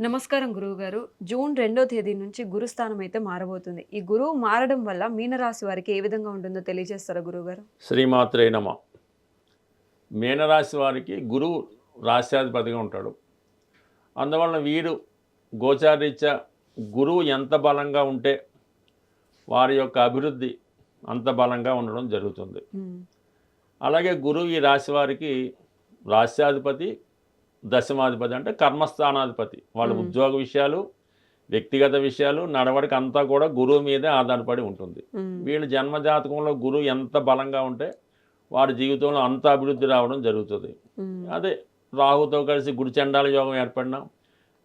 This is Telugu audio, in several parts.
నమస్కారం గురువుగారు. జూన్ 2వ తేదీ నుంచి గురుస్థానం అయితే మారబోతుంది. ఈ గురువు మారడం వల్ల మీనరాశి వారికి ఏ విధంగా ఉంటుందో తెలియజేస్తారా గురువుగారు? శ్రీమాత్రే నమ. మీనరాశి వారికి గురువు రాశ్యాధిపతిగా ఉంటాడు. అందువలన వీరు గోచారీత్యా గురువు ఎంత బలంగా ఉంటే వారి యొక్క అభివృద్ధి అంత బలంగా ఉండడం జరుగుతుంది. అలాగే గురువు ఈ రాశి వారికి రాశ్యాధిపతి, దశమాధిపతి అంటే కర్మస్థానాధిపతి. వాళ్ళ ఉద్యోగ విషయాలు, వ్యక్తిగత విషయాలు, నడవడిక అంతా కూడా గురువు మీదే ఆధారపడి ఉంటుంది. వీళ్ళ జన్మజాతకంలో గురువు ఎంత బలంగా ఉంటే వారి జీవితంలో అంత అభివృద్ధి రావడం జరుగుతుంది. అదే రాహుతో కలిసి గుడిచండాల యోగం ఏర్పడినా,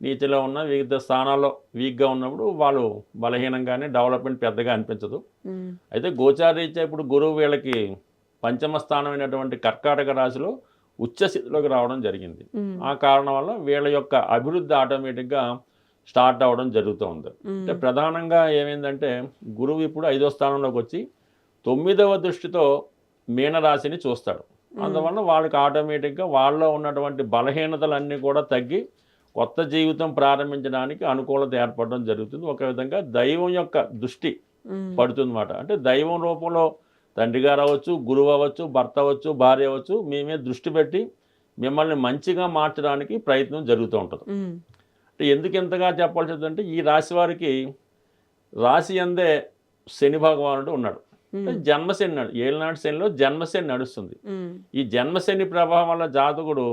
నీతిలో ఉన్న వివిధ స్థానాల్లో వీక్గా ఉన్నప్పుడు వాళ్ళు బలహీనంగానే, డెవలప్మెంట్ పెద్దగా అనిపించదు. అయితే గోచారీత్యా ఇప్పుడు గురువు వీళ్ళకి పంచమ స్థానమైనటువంటి కర్కాటక రాశిలో ఉచ్చస్థితిలోకి రావడం జరిగింది. ఆ కారణం వల్ల వీళ్ళ యొక్క అభివృద్ధి ఆటోమేటిక్గా స్టార్ట్ అవ్వడం జరుగుతూ ఉంది. అంటే ప్రధానంగా ఏమైందంటే గురువు ఇప్పుడు 5వ స్థానంలోకి వచ్చి 9వ దృష్టితో మీనరాశిని చూస్తాడు. అందువల్ల వాళ్ళకి ఆటోమేటిక్గా వాళ్ళలో ఉన్నటువంటి బలహీనతలన్నీ కూడా తగ్గి కొత్త జీవితం ప్రారంభించడానికి అనుకూలత ఏర్పడడం జరుగుతుంది. ఒక విధంగా దైవం యొక్క దృష్టి పడుతుందన్నమాట. అంటే దైవం రూపంలో తండ్రి గారు అవ్వచ్చు, గురువు అవ్వచ్చు, భర్త అవ్వచ్చు, భార్య అవ్వచ్చు, మేమే దృష్టి పెట్టి మిమ్మల్ని మంచిగా మార్చడానికి ప్రయత్నం జరుగుతూ ఉంటుంది. అంటే ఎందుకు ఎంతగా చెప్పాల్సి వస్తుందంటే ఈ రాశి వారికి రాశి అందే శని భగవానుడు ఉన్నాడు. జన్మశని ఏళ్ళనాటి శనిలో జన్మశని నడుస్తుంది. ఈ జన్మశని ప్రభావం వల్ల జాతకుడు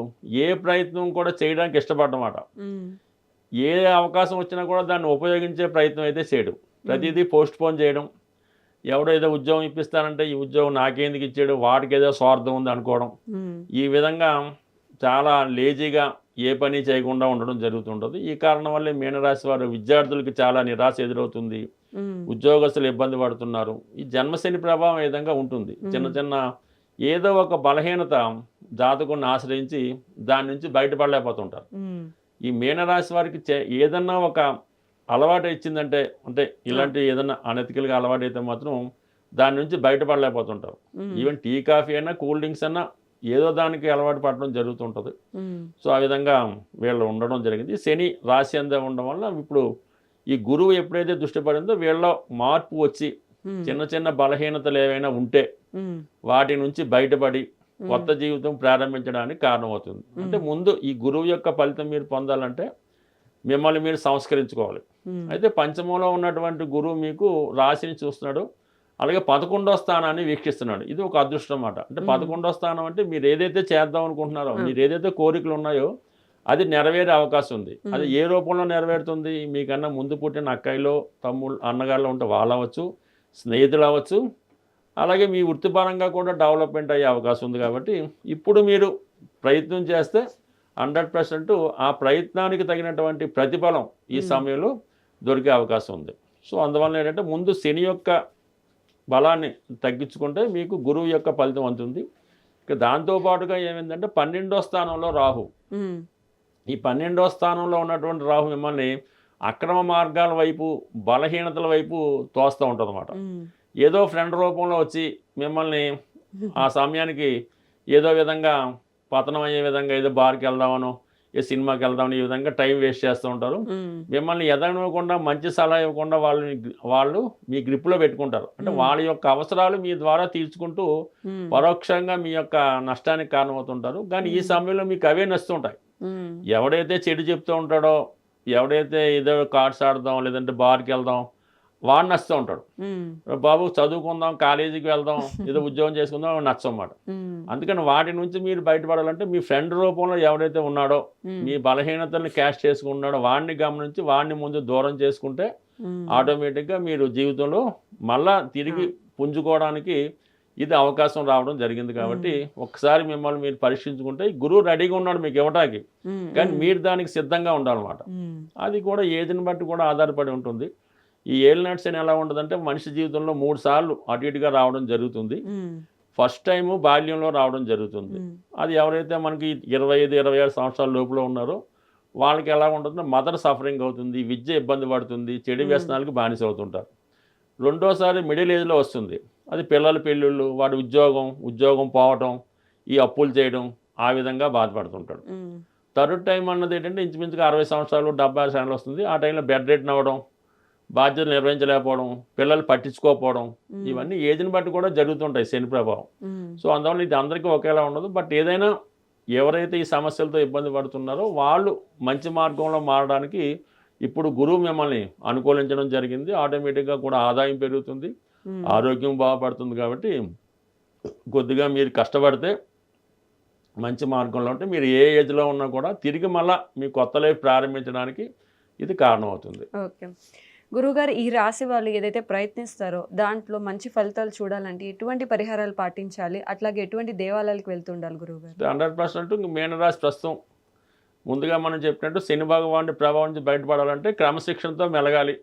ఏ ప్రయత్నం కూడా చేయడానికి ఇష్టపడ్డమాట. ఏ అవకాశం వచ్చినా కూడా దాన్ని ఉపయోగించే ప్రయత్నం అయితే చేయడం, ప్రతిదీ పోస్ట్ పోన్ చేయడం, ఎవడో ఏదో ఉద్యోగం ఇప్పిస్తానంటే ఈ ఉద్యోగం నాకేందుకు ఇచ్చాడు, వాడికి ఏదో స్వార్థం ఉంది అనుకోవడం, ఈ విధంగా చాలా లేజీగా ఏ పని చేయకుండా ఉండడం జరుగుతుంటుంది. ఈ కారణం వల్లే మీనరాశి వారు విద్యార్థులకి చాలా నిరాశ ఎదురవుతుంది, ఉద్యోగస్తులు ఇబ్బంది పడుతున్నారు. ఈ జన్మశని ప్రభావం ఏ విధంగా ఉంటుంది. చిన్న చిన్న ఏదో ఒక బలహీనత జాతకుని ఆశ్రయించి దాని నుంచి బయటపడలేకపోతుంటారు. ఈ మీనరాశి వారికి ఏదన్నా ఒక అలవాటు ఇచ్చిందంటే, అంటే ఇలాంటి ఏదన్నా అనెతికల్గా అలవాటు అయితే మాత్రం దాని నుంచి బయటపడలేకపోతుంటారు. ఈవెన్ టీ కాఫీ అయినా, కూల్ డ్రింక్స్ అయినా ఏదో దానికి అలవాటు పడడం జరుగుతుంటుంది. సో ఆ విధంగా వీళ్ళు ఉండడం జరిగింది. శని రాశి అందే ఉండడం వల్ల ఇప్పుడు ఈ గురువు ఎప్పుడైతే దృష్టి పడిందో వీళ్ళలో మార్పు వచ్చి చిన్న చిన్న బలహీనతలు ఏవైనా ఉంటే వాటి నుంచి బయటపడి కొత్త జీవితం ప్రారంభించడానికి కారణమవుతుంది. అంటే ముందు ఈ గురువు యొక్క ఫలితం మీరు పొందాలంటే మిమ్మల్ని మీరు సంస్కరించుకోవాలి. అయితే పంచమంలో ఉన్నటువంటి గురువు మీకు రాశిని చూస్తున్నాడు, అలాగే 11వ స్థానాన్ని వీక్షిస్తున్నాడు. ఇది ఒక అదృష్టం అన్నమాట. అంటే 11వ స్థానం అంటే మీరు ఏదైతే చేద్దాం అనుకుంటున్నారో, మీరు ఏదైతే కోరికలు ఉన్నాయో అది నెరవేరే అవకాశం ఉంది. అది ఏ రూపంలో నెరవేరుతుంది? మీకన్నా ముందు పుట్టిన అక్కయ్యలో, తమ్ముళ్ళు, అన్నగారులో ఉంటే వాళ్ళు అవ్వచ్చు, స్నేహితులు అవ్వచ్చు, అలాగే మీ వృత్తిపరంగా కూడా డెవలప్మెంట్ అయ్యే అవకాశం ఉంది. కాబట్టి ఇప్పుడు మీరు ప్రయత్నం చేస్తే 100% ఆ ప్రయత్నానికి తగినటువంటి ప్రతిఫలం ఈ సమయంలో దొరికే అవకాశం ఉంది. సో అందువల్ల ఏంటంటే ముందు శని యొక్క బలాన్ని తగ్గించుకుంటే మీకు గురువు యొక్క ఫలితం అందుతుంది. ఇక దాంతోపాటుగా ఏమైందంటే 12వ స్థానంలో రాహు. ఈ 12వ స్థానంలో ఉన్నటువంటి రాహు మిమ్మల్ని అక్రమ మార్గాల వైపు, బలహీనతల వైపు తోస్తూ ఉంటుంది అన్నమాట. ఏదో ఫ్రెండ్ రూపంలో వచ్చి మిమ్మల్ని ఆ సమయానికి ఏదో విధంగా పతనం అయ్యే విధంగా ఏదో బార్కి వెళ్దామనో, ఏ సినిమాకి వెళ్దామని ఈ విధంగా టైం వేస్ట్ చేస్తూ ఉంటారు. మిమ్మల్ని ఎదగనివ్వకుండా, మంచి సలహా ఇవ్వకుండా వాళ్ళు మీ గ్రిప్లో పెట్టుకుంటారు. అంటే వాళ్ళ యొక్క అవసరాలు మీ ద్వారా తీర్చుకుంటూ పరోక్షంగా మీ యొక్క నష్టానికి కారణమవుతుంటారు. కానీ ఈ సమయంలో మీకు అవే నచ్చుతుంటాయి. ఎవడైతే చెడు చెప్తూ ఉంటాడో, ఎవడైతే ఏదో కార్డ్స్ ఆడదాం లేదంటే బార్కి వెళ్దాం, వాడు నచ్చుతూ ఉంటాడు. బాబు చదువుకుందాం, కాలేజీకి వెళ్దాం, ఏదో ఉద్యోగం చేసుకుందాం నచ్చమాట. అందుకని వాటి నుంచి మీరు బయటపడాలంటే మీ ఫ్రెండ్ రూపంలో ఎవరైతే ఉన్నాడో, మీ బలహీనతల్ని క్యాష్ చేసుకున్నాడో వాడిని గమనించి వాడిని ముందు దూరం చేసుకుంటే ఆటోమేటిక్గా మీరు జీవితంలో మళ్ళా తిరిగి పుంజుకోవడానికి ఇది అవకాశం రావడం జరిగింది. కాబట్టి ఒకసారి మిమ్మల్ని మీరు పరీక్షించుకుంటే గురువు రెడీగా ఉన్నాడు మీకు ఇవ్వటానికి, కానీ మీరు దానికి సిద్ధంగా ఉండాలన్నమాట. అది కూడా ఏజ్ని బట్టి కూడా ఆధారపడి ఉంటుంది. ఈ ఏలినాటి శని ఎలా ఉంటుందంటే మనిషి జీవితంలో 3 సార్లు అటు ఇటుగా రావడం జరుగుతుంది. ఫస్ట్ టైము బాల్యంలో రావడం జరుగుతుంది. అది ఎవరైతే మనకి 25-26 సంవత్సరాల లోపల ఉన్నారో వాళ్ళకి ఎలా ఉంటుందో మదర్ సఫరింగ్ అవుతుంది, విద్య ఇబ్బంది పడుతుంది, చెడు వ్యసనాలకు బానిస అవుతుంటారు. రెండోసారి మిడిల్ ఏజ్లో వస్తుంది. అది పిల్లల పెళ్ళిళ్ళు, వాడి ఉద్యోగం పోవటం, ఈ అప్పులు చేయడం, ఆ విధంగా బాధపడుతుంటాడు. థర్డ్ టైం అన్నది ఏంటంటే ఇంచుమించుగా 60 సంవత్సరాలు 70 సంవత్సరాలు వస్తుంది. ఆ టైంలో బెడ్ రెడ్ అవ్వడం, బాధ్యతలు నిర్వహించలేకపోవడం, పిల్లలు పట్టించుకోకపోవడం, ఇవన్నీ ఏజ్ని బట్టి కూడా జరుగుతుంటాయి శని ప్రభావం. సో అందువల్ల ఇది అందరికీ ఒకేలా ఉండదు. బట్ ఏదైనా ఎవరైతే ఈ సమస్యలతో ఇబ్బంది పడుతున్నారో వాళ్ళు మంచి మార్గంలో మారడానికి ఇప్పుడు గురువు మిమ్మల్ని అనుకూలించడం జరిగింది. ఆటోమేటిక్గా కూడా ఆదాయం పెరుగుతుంది, ఆరోగ్యం బాగుపడుతుంది. కాబట్టి కొద్దిగా మీరు కష్టపడితే మంచి మార్గంలో ఉంటే మీరు ఏ ఏజ్లో ఉన్నా కూడా తిరిగి మళ్ళీ మీ కొత్త లైఫ్ ప్రారంభించడానికి ఇది కారణం అవుతుంది. ఓకే గురువుగారు, ఈ రాశి వాళ్ళు ఏదైతే ప్రయత్నిస్తారో దాంట్లో మంచి ఫలితాలు చూడాలంటే ఎటువంటి పరిహారాలు పాటించాలి, అట్లాగే ఎటువంటి దేవాలయాలకు వెళ్తుండాలి గురువుగారు? 100% మీనరాశి ప్రస్తుతం ముందుగా మనం చెప్పినట్టు శని భగవానుడి ప్రభావం నుంచి బయటపడాలంటే క్రమశిక్షణతో మెలగాలి.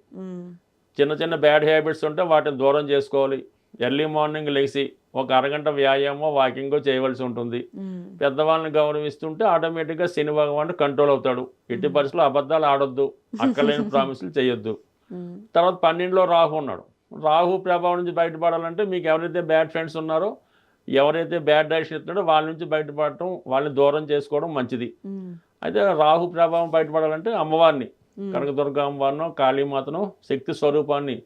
చిన్న చిన్న బ్యాడ్ హ్యాబిట్స్ ఉంటే వాటిని దూరం చేసుకోవాలి. ఎర్లీ మార్నింగ్ లేచి ఒక అరగంట వ్యాయామం వాకింగ్ చేయవలసి ఉంటుంది. పెద్దవాళ్ళని గౌరవిస్తుంటే ఆటోమేటిక్గా శని భగవానుడు కంట్రోల్ అవుతాడు. ఎట్టి పరిస్థితుల్లో అబద్ధాలు ఆడొద్దు, అక్కలేని ప్రామిసులు చేయొద్దు. తర్వాత 12లో రాహు ఉన్నాడు. రాహు ప్రభావం నుంచి బయటపడాలంటే మీకు ఎవరైతే బ్యాడ్ ఫ్రెండ్స్ ఉన్నారో, ఎవరైతే బ్యాడ్ డైరెక్షన్ ఇస్తున్నాడో వాళ్ళ నుంచి బయటపడటం, వాళ్ళని దూరం చేసుకోవడం మంచిది. అయితే రాహు ప్రభావం బయటపడాలంటే అమ్మవారిని, కనకదుర్గ అమ్మవారినో కాళీమాతను, శక్తి స్వరూపాన్ని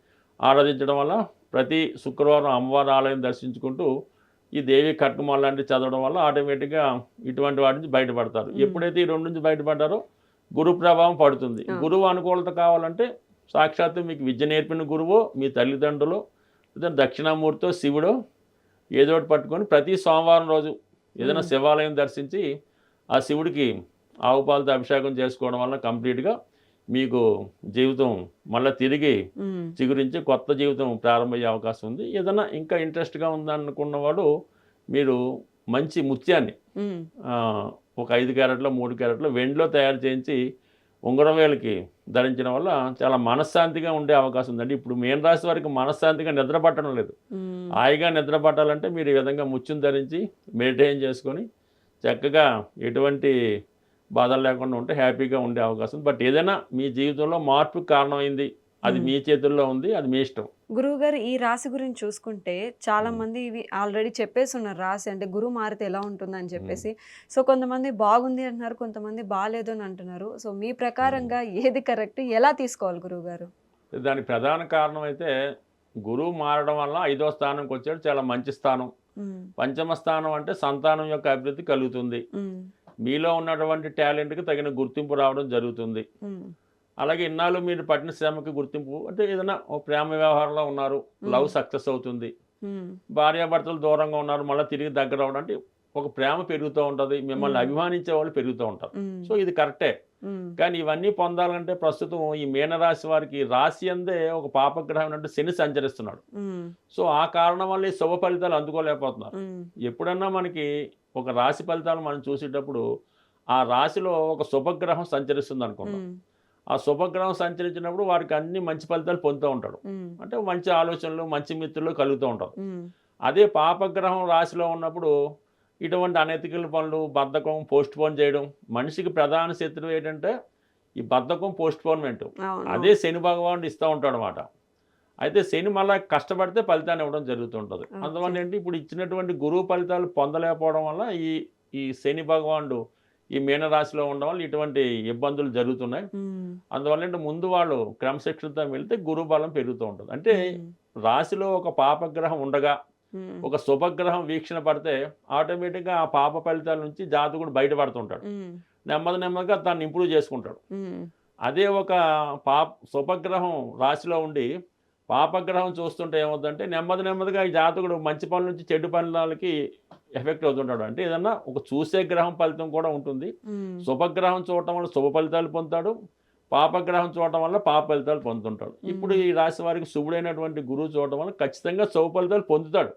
ఆరాధించడం వల్ల ప్రతి శుక్రవారం అమ్మవారి ఆలయం దర్శించుకుంటూ ఈ దేవి కట్కమాల లాంటివి చదవడం వల్ల ఆటోమేటిక్గా ఇటువంటి వాటి నుంచి బయటపడతారు. ఎప్పుడైతే ఈ రెండు నుంచి బయటపడ్డారో గురు ప్రభావం పడుతుంది. గురువు అనుకూలత కావాలంటే సాక్షాత్తు మీకు విద్య నేర్పిన గురువు, మీ తల్లిదండ్రులు, దక్షిణామూర్తితో శివుడు ఏదో ఒకటి పట్టుకొని ప్రతి సోమవారం రోజు ఏదైనా శివాలయం దర్శించి ఆ శివుడికి ఆవు పాలతో అభిషేకం చేసుకోవడం వల్ల కంప్లీట్గా మీకు జీవితం మళ్ళీ తిరిగి చిగురించి కొత్త జీవితం ప్రారంభమయ్యే అవకాశం ఉంది. ఏదైనా ఇంకా ఇంట్రెస్ట్గా ఉందనుకున్నవాడు మీరు మంచి ముత్యాన్ని ఒక 5 క్యారెట్లు 3 క్యారెట్లు వెండిలో తయారు చేయించి ఉంగరం వేలకి ధరించడం వల్ల చాలా మనశ్శాంతిగా ఉండే అవకాశం ఉందండి. ఇప్పుడు మీన రాశి వారికి మనశ్శాంతిగా నిద్ర పట్టడం లేదు. హాయిగా నిద్ర పట్టాలంటే మీరు ఈ విధంగా ముత్యం ధరించి మెడిటేషన్ చేసుకొని చక్కగా ఎటువంటి బాధలు లేకుండా ఉంటే హ్యాపీగా ఉండే అవకాశం. బట్ ఏదైనా మీ జీవితంలో మార్పుకు కారణమైంది, అది మీ చేతుల్లో ఉంది, అది మీ ఇష్టం. గురువుగారు, ఈ రాశి గురించి చూసుకుంటే చాలా మంది ఇవి ఆల్రెడీ చెప్పేసి ఉన్నారు. రాశి అంటే గురువు మారితే ఎలా ఉంటుందని చెప్పేసి. సో కొంతమంది బాగుంది అంటున్నారు, కొంతమంది బాగాలేదు అని అంటున్నారు. సో మీ ప్రకారంగా ఏది కరెక్ట్, ఎలా తీసుకోవాలి గురువుగారు? దానికి ప్రధాన కారణం అయితే గురువు మారడం వల్ల 5వ స్థానంకి వచ్చాడు, చాలా మంచి స్థానం. పంచమ స్థానం అంటే సంతానం యొక్క అభివృద్ధి కలుగుతుంది. మీలో ఉన్నటువంటి టాలెంట్కి తగిన గుర్తింపు రావడం జరుగుతుంది. అలాగే ఇన్నాళ్ళు మీరు పట్టిన శ్రమకి గుర్తింపు అంటే ఏదైనా ప్రేమ వ్యవహారంలో ఉన్నారు, లవ్ సక్సెస్ అవుతుంది. భార్యాభర్తలు దూరంగా ఉన్నారు, మళ్ళీ తిరిగి దగ్గర అవడం అంటే ఒక ప్రేమ పెరుగుతూ ఉంటుంది, మిమ్మల్ని అభిమానించే వాళ్ళు పెరుగుతూ ఉంటారు. సో ఇది కరెక్టే. కానీ ఇవన్నీ పొందాలంటే ప్రస్తుతం ఈ మీనరాశి వారికి రాశి అందే ఒక పాపగ్రహం అంటే శని సంచరిస్తున్నాడు. సో ఆ కారణం వల్ల ఈ శుభ ఫలితాలు అందుకోలేకపోతున్నారు. ఎప్పుడన్నా మనకి ఒక రాశి ఫలితాలు మనం చూసేటప్పుడు ఆ రాశిలో ఒక శుభగ్రహం సంచరిస్తుంది అనుకుంటాం. ఆ శుభగ్రహం సంచరించినప్పుడు వారికి అన్ని మంచి ఫలితాలు పొందుతూ ఉంటాడు. అంటే మంచి ఆలోచనలు, మంచి మిత్రులు కలుగుతూ ఉంటారు. అదే పాపగ్రహం రాశిలో ఉన్నప్పుడు ఇటువంటి అనైతికల పనులు, బద్ధకం, పోస్ట్ పోన్ చేయడం, మనిషికి ప్రధాన శత్రువు ఏంటంటే ఈ బద్ధకం, పోస్ట్ పోన్మెంట్. అదే శని భగవానుడు ఇస్తూ ఉంటాడు అన్నమాట. అయితే శని మళ్ళీ కష్టపడితే ఫలితాన్ని ఇవ్వడం జరుగుతుంటుంది. అందువల్ల ఏంటి ఇప్పుడు ఇచ్చినటువంటి గురువు ఫలితాలు పొందలేకపోవడం వల్ల ఈ శని భగవానుడు ఈ మీనరాశిలో ఉండడం వల్ల ఇటువంటి ఇబ్బందులు జరుగుతున్నాయి. అందువల్ల ఏంటి ముందు వాళ్ళు క్రమశిక్షణతో వెళ్తే గురు బలం పెరుగుతూ ఉంటుంది. అంటే రాశిలో ఒక పాపగ్రహం ఉండగా ఒక శుభగ్రహం వీక్షణ పడితే ఆటోమేటిక్గా ఆ పాప ఫలితాల నుంచి జాతకుడు బయటపడుతుంటాడు. నెమ్మదిగా దాన్ని ఇంప్రూవ్ చేసుకుంటాడు. అదే ఒక శుభగ్రహం రాశిలో ఉండి పాపగ్రహం చూస్తుంటే ఏమవుతుందంటే నెమ్మదిగా ఈ జాతకుడు మంచి పనుల నుంచి చెడు పనులకి ఎఫెక్ట్ అవుతుంటాడు. అంటే ఏదన్నా ఒక చూసే గ్రహం ఫలితం కూడా ఉంటుంది. శుభగ్రహం చూడటం వల్ల శుభ ఫలితాలు పొందుతాడు, పాపగ్రహం చూడటం వల్ల పాప ఫలితాలు పొందుతుంటాడు. ఇప్పుడు ఈ రాశి వారికి శుభుడైనటువంటి గురువు చూడటం వల్ల ఖచ్చితంగా శుభ ఫలితాలు పొందుతాడు.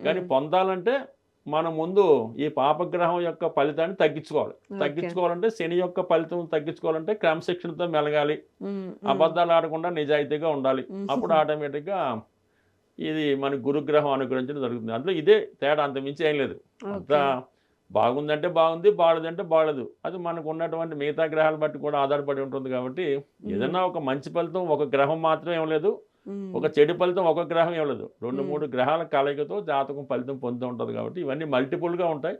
కానీ పొందాలంటే మనం ముందు ఈ పాపగ్రహం యొక్క ఫలితాన్ని తగ్గించుకోవాలంటే శని యొక్క ఫలితం తగ్గించుకోవాలంటే క్రమశిక్షణతో మెలగాలి, అబద్ధాలు ఆడకుండా నిజాయితీగా ఉండాలి. అప్పుడు ఆటోమేటిక్గా ఇది మన గురుగ్రహం అనుగ్రహించడం జరుగుతుంది. అందులో ఇదే తేడా, అంత మించి ఏం లేదు. అంతా బాగుందంటే బాగుంది, బాగలేదంటే బాగలేదు. అది మనకు ఉన్నటువంటి మిగతా గ్రహాలు బట్టి కూడా ఆధారపడి ఉంటుంది. కాబట్టి ఏదన్నా ఒక మంచి ఫలితం ఒక గ్రహం మాత్రమే ఏం లేదు, ఒక చెడు ఫలితం ఒక గ్రహం ఏం లేదు, 2-3 గ్రహాల కలయికతో జాతకం ఫలితం పొందుతూ ఉంటుంది. కాబట్టి ఇవన్నీ మల్టిపుల్గా ఉంటాయి.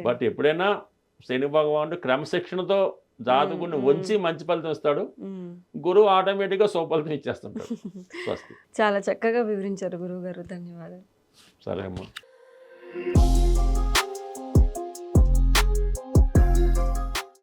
బట్ ఎప్పుడైనా శని భగవానుడు క్రమశిక్షణతో జాతకుడిని వంచి మంచి ఫలితం ఇస్తాడు, మ్మ్. గురువు ఆటోమేటిక్గా సుఫలితం ఇచ్చేస్తుంటాడు. స్వస్తి. చాలా చక్కగా వివరించారు గురువు గారు, ధన్యవాదాలు. సరే అమ్మా.